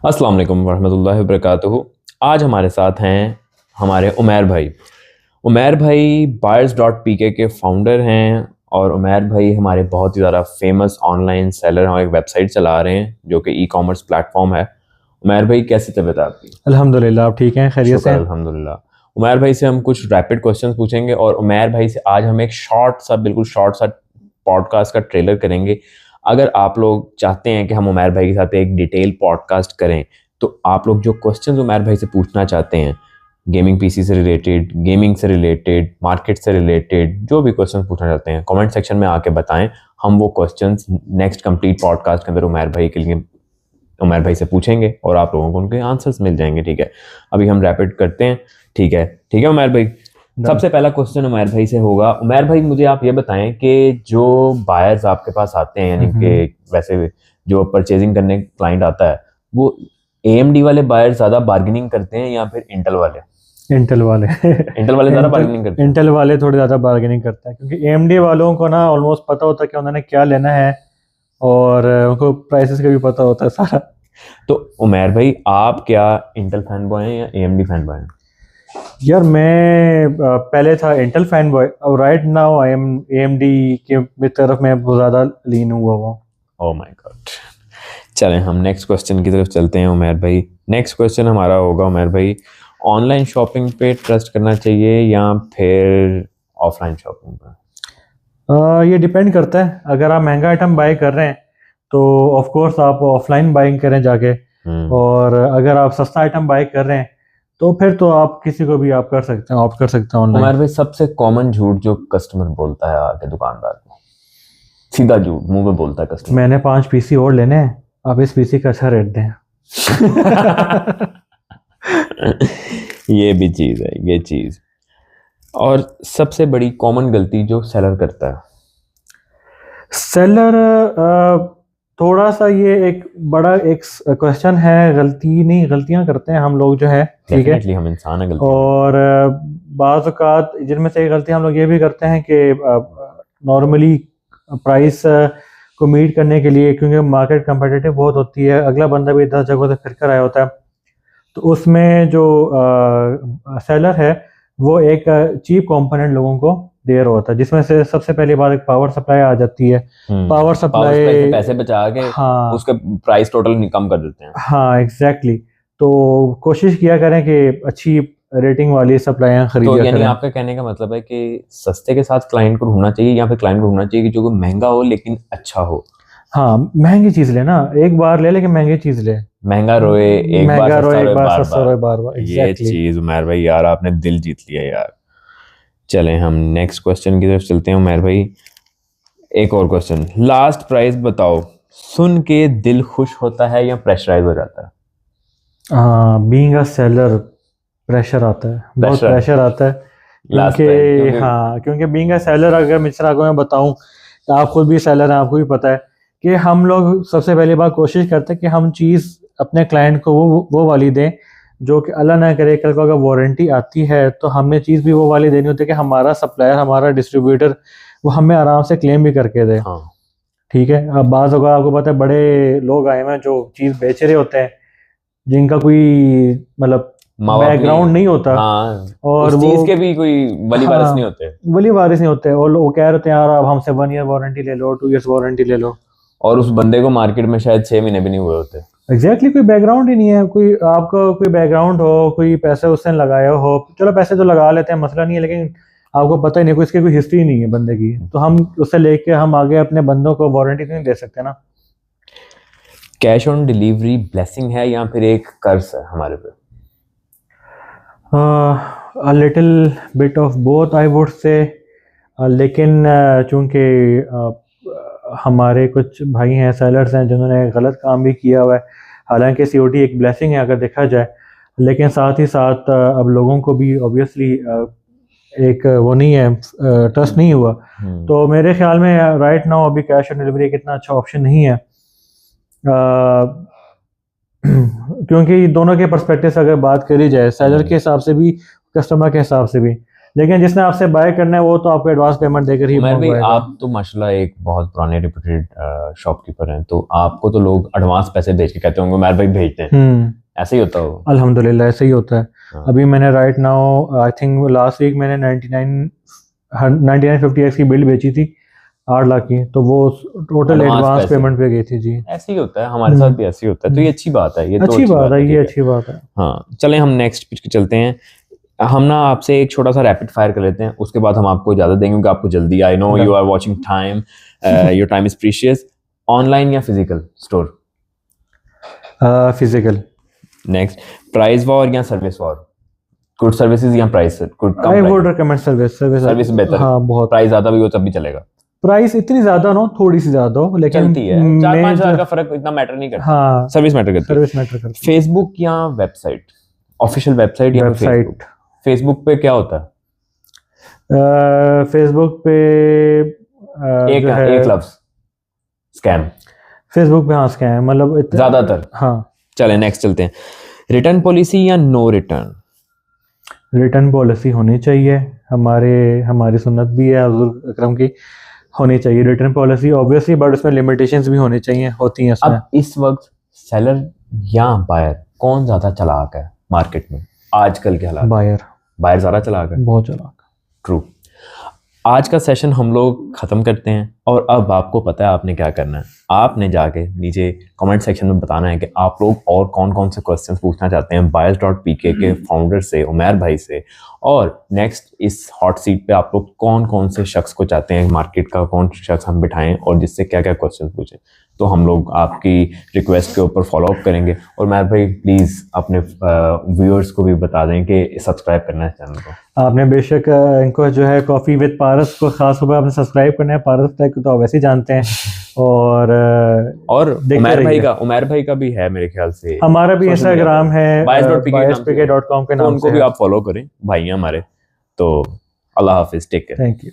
अस्सलाम वालेकुम वरहमतुल्लाहि वबरकातुहू। आज हमारे साथ हैं हमारे उमैर भाई। उमैर भाई buyers.pk के फाउंडर हैं और उमैर भाई हमारे बहुत ही ज़्यादा फेमस ऑनलाइन सेलर हैं और एक वेबसाइट चला रहे हैं जो कि ई कॉमर्स प्लेटफॉर्म है। उमैर भाई कैसी तबीयत है आपकी? अल्हम्दुलिल्लाह, आप ठीक हैं? खैरियत से शुक्र हैं? अल्हम्दुलिल्लाह। उमैर भाई से हम कुछ रैपिड क्वेश्चंस पूछेंगे और उमैर भाई से आज हम एक बिल्कुल शॉर्ट सा पॉडकास्ट का ट्रेलर करेंगे। अगर आप लोग चाहते हैं कि हम उमैर भाई के साथ एक डिटेल पॉडकास्ट करें तो आप लोग जो क्वेश्चंस उमैर भाई से पूछना चाहते हैं, गेमिंग पीसी से रिलेटेड, गेमिंग से रिलेटेड, मार्केट से रिलेटेड, जो भी क्वेश्चंस पूछना चाहते हैं कमेंट सेक्शन में आके बताएं। हम वो क्वेश्चंस नेक्स्ट कंप्लीट पॉडकास्ट के अंदर उमैर भाई से पूछेंगे और आप लोगों को उनके आंसर्स मिल जाएंगे। ठीक है, अभी हम रैपिड करते हैं। ठीक है, ठीक है उमैर भाई। सबसे पहला क्वेश्चन उमैर भाई से होगा। उमैर भाई मुझे आप ये बताएं कि जो बायर्स आपके पास आते हैं, यानी कि वैसे जो परचेजिंग करने क्लाइंट आता है, वो AMD वाले बायर्स ज़्यादा बार्गेनिंग करते हैं या फिर इंटेल वाले? इंटेल वाले इंटेल वाले ज़्यादा बार्गेनिंग करते हैं। इंटेल वाले थोड़े ज़्यादा बार्गेनिंग करते हैं क्योंकि AMD वालों को ना ऑलमोस्ट पता होता है कि उन्होंने क्या लेना है और उनको प्राइसेस का भी पता होता है सारा। तो उमैर भाई आप क्या इंटेल फैन बॉय हैं या AMD फैन बॉय हैं? यार मैं पहले था इंटेल फैन बॉय, अब right now I am AMD की तरफ मैं बहुत ज़्यादा लीन हुआ हुआ। Oh my God. चलें हम नेक्स्ट क्वेश्चन की तरफ चलते हैं उमैर भाई। नेक्स्ट क्वेश्चन हमारा होगा उमैर भाई, ऑनलाइन शॉपिंग पे ट्रस्ट करना चाहिए या फिर ऑफलाइन शॉपिंग पे? ये डिपेंड करता है। अगर आप महंगा आइटम बाय कर रहे हैं तो ऑफ कोर्स आप ऑफलाइन बाइंग करें जाके, और अगर आप सस्ता आइटम बाय कर रहे हैं तो फिर तो आप किसी को भी आप कर सकते हैं, ऑप्ट कर सकते हैं उमैर ऑनलाइन। भाई सबसे कॉमन झूठ जो कस्टमर बोलता है आके दुकानदार को, सीधा झूठ मुंह में बोलता है कस्टमर। मैंने 5 पीसी और लेने हैं, आप इस पीसी का अच्छा रेट दें। ये भी चीज़ है, ये चीज़। और सबसे बड़ी कॉमन गलती जो सेलर करता है? सेलर थोड़ा सा ये एक बड़ा एक क्वेश्चन है। गलती नहीं, गलतियां करते हैं हम लोग जो है, ठीक है। डेफिनेटली हम इंसान है, गलती और बाज़ औक़ात जिनमें से एक गलती हम लोग ये भी करते हैं कि नॉर्मली प्राइस को मीट करने के लिए, क्योंकि मार्केट कंपेटिटिव बहुत होती है, अगला बंदा भी 10 जगहों से फिर कर आया होता है, तो उसमें जो सेलर है वो एक चीप कंपोनेंट लोगों को दे रहा होता है, जिसमें से सबसे पहली बात एक पावर सप्लाई आ जाती है। पावर सप्लाई से पैसे बचा के हाँ उसका प्राइस टोटल कम कर देते हैं। हाँ एग्जैक्टली। तो कोशिश किया करें कि अच्छी रेटिंग वाली सप्लाइयाँ तो खरीदिया यानी करें। आपका कहने का मतलब है कि सस्ते के साथ क्लाइंट को ढूंढना चाहिए या फिर क्लाइंट को ढूंढना चाहिए कि जो महंगा हो लेकिन अच्छा हो? हाँ, महंगी चीज़ ले ना, एक बार ले लेकिन महंगी चीज़ ले। महंगा रोए एक बार, महंगा सस्ता रोए एक रोए बार, बार सस्ता रोए बार। बार बार। ये एग्जैक्टली। चीज उमैर भाई यार आपने दिल जीत लिया यार। चलें हम नेक्स्ट क्वेश्चन की तरफ चलते हैं उमैर भाई। एक और क्वेश्चन, लास्ट प्राइस बताओ, सुन के दिल खुश होता है या प्रेशराइज हो जाता है? बीइंग अ सेलर प्रेशर आता है, बहुत Pressure? प्रेशर आता है। लास्ट क्योंकि प्राइस हाँ, क्योंकि बीइंग अ सेलर, अगर मिश्रा को मैं बताऊं, तो आप खुद भी सेलर हैं, आपको भी पता है कि हम लोग सबसे पहली बार कोशिश करते हैं कि हम चीज़ अपने क्लाइंट को वो वाली दें जो कि अल्लाह ना करे कल को अगर वारंटी आती है तो हमने चीज़ भी वो वाली देनी होती है कि हमारा सप्लायर, हमारा डिस्ट्रीब्यूटर वो हमें आराम से क्लेम भी करके दे। हाँ। ठीक है। अब बाज़ होगा आपको पता है, बड़े लोग आए हुए हैं जो चीज़ बेच रहे होते हैं, जिनका कोई मतलब बैकग्राउंड नहीं होता। हाँ, और उस वो चीज के भी कोई वली वारिस नहीं होते। वली वारिस नहीं होते, और वो कह रहे थे यार आप हमसे 1 ईयर वारंटी ले लो, 2 ईयर्स वारंटी ले लो। और उस बंदे को मार्केट में शायद 6 महीने भी नहीं हुए होते। एग्जैक्टली, कोई बैकग्राउंड ही नहीं है, कोई आपका कोई बैकग्राउंड हो, कोई पैसे उसने लगाया हो, चलो पैसे तो लगा लेते हैं, मसला नहीं है, लेकिन आपको पता ही नहीं, कोई इसकी कोई हिस्ट्री नहीं है बंदे की, तो हम उससे लेके हम आगे अपने बंदों को वारंटी नहीं दे सकते ना। कैश ऑन डिलीवरी ब्लेसिंग है या फिर एक कर्ज है हमारे पे? A little bit of both I would say, लेकिन चूंकि हमारे कुछ भाई हैं, सेलर्स हैं, जिन्होंने गलत काम भी किया हुआ है। हालांकि COD एक ब्लेसिंग है अगर देखा जाए, लेकिन साथ ही साथ अब लोगों को भी ऑब्वियसली एक वो नहीं है, ट्रस्ट नहीं हुआ। तो मेरे ख्याल में राइट नाउ अभी कैश ऑन डिलीवरी एक इतना अच्छा ऑप्शन नहीं है, क्योंकि दोनों के पर्सपेक्टिव से अगर बात करी जाए, सेलर के हिसाब से भी, कस्टमर के हिसाब से भी, लेकिन जिसने आपसे बाय करना है वो तो आपको एडवांस पेमेंट देकर ही उमर भाई मंगवाएगा। आप तो माशाल्लाह एक बहुत पुराने रिप्यूटेड शॉपकीपर हैं, तो आपको तो लोग एडवांस पैसे भेज के कहते होंगे उमर भाई भेजते हैं, ऐसे ही होता हो? अल्हम्दुलिल्लाह ऐसे ही होता है। हाँ। अभी मैंने right now I think last week मैंने 9950X की बिल्ड बेची थी 8 लाख की, तो वो टोटल Advance एडवांस पैसे। पेमेंट पे गई थी जी। ऐसे ही होता है, हमारे साथ भी ऐसे ही होता है, तो ये अच्छी बात है, ये तो अच्छी बात है, ठीक ये अच्छी बात है। हाँ चलें हम नेक्स्ट पिच पे चलते हैं। हम ना आपसे एक छोटा सा रैपिड फायर कर लेते हैं, उसके बाद हम आपको इजाजत देंगे क्योंकि आपको जल्दी, I know you are watching time, your time is precious. Online या physical store? Physical. Next, price war या सर्विस वॉर? गुड सर्विसेज या price good? I would recommend service. Service बेहतर, हाँ बहुत। प्राइस ज्यादा भी हो तब भी चलेगा? प्राइस इतनी ज्यादा ना हो, थोड़ी सी ज्यादा हो, लेकिन चलती है, 4-5 हज़ार का फर्क इतना मैटर नहीं करता। हाँ सर्विस मैटर करती है। सर्विस मैटर करती है। फेसबुक या वेबसाइट? ऑफिशियल वेबसाइट या वेबसाइट। फेसबुक पे क्या होता है? फेसबुक पे एक जो है एक लफ्ज, स्कैम। फेसबुक पे हाँ स्कैम, मतलब ज्यादातर। हाँ। चले नेक्स्ट चलते हैं। रिटर्न पॉलिसी या नो रिटर्न? रिटर्न पॉलिसी होनी चाहिए, हमारी सुन्नत भी है हुजूर अकरम की, होनी चाहिए रिटर्न पॉलिसी ऑब्वियसली, बट उसमें लिमिटेशंस भी होनी चाहिए, होती हैं उसमें। अब इस वक्त सेलर या बायर कौन ज्यादा चालाक है मार्केट में आजकल के हालात? बायर ज्यादा चालाक है, बहुत चालाक। ट्रू। आज का सेशन हम लोग ख़त्म करते हैं और अब आपको पता है आपने क्या करना है। आपने जाके नीचे कमेंट सेक्शन में बताना है कि आप लोग और कौन कौन से क्वेश्चंस पूछना चाहते हैं Buyers.pk के फाउंडर से, उमैर भाई से, और नेक्स्ट इस हॉट सीट पे आप लोग कौन कौन से शख्स को चाहते हैं, मार्केट का कौन शख्स हम बिठाएं और जिससे क्या क्या क्वेश्चन पूछें। तो हम लोग आपकी रिक्वेस्ट के ऊपर फॉलो अप करेंगे। और उमैर भाई प्लीज़ अपने व्यूअर्स को भी बता दें कि सब्सक्राइब करना है चैनल को। आपने बेशक इनको जो है कॉफ़ी विद पारस को खास तौर पर आपने सब्सक्राइब करना है, पारस टैग को तो आप वैसे ही जानते हैं। और उमैर भाई का भी है मेरे ख्याल से, हमारा भी इंस्टाग्राम है buyers.pk.com के नाम से, उनको भी आप फॉलो करें, भाई हैं हमारे। तो अल्लाह हाफिज़, टेक केयर। Thank you.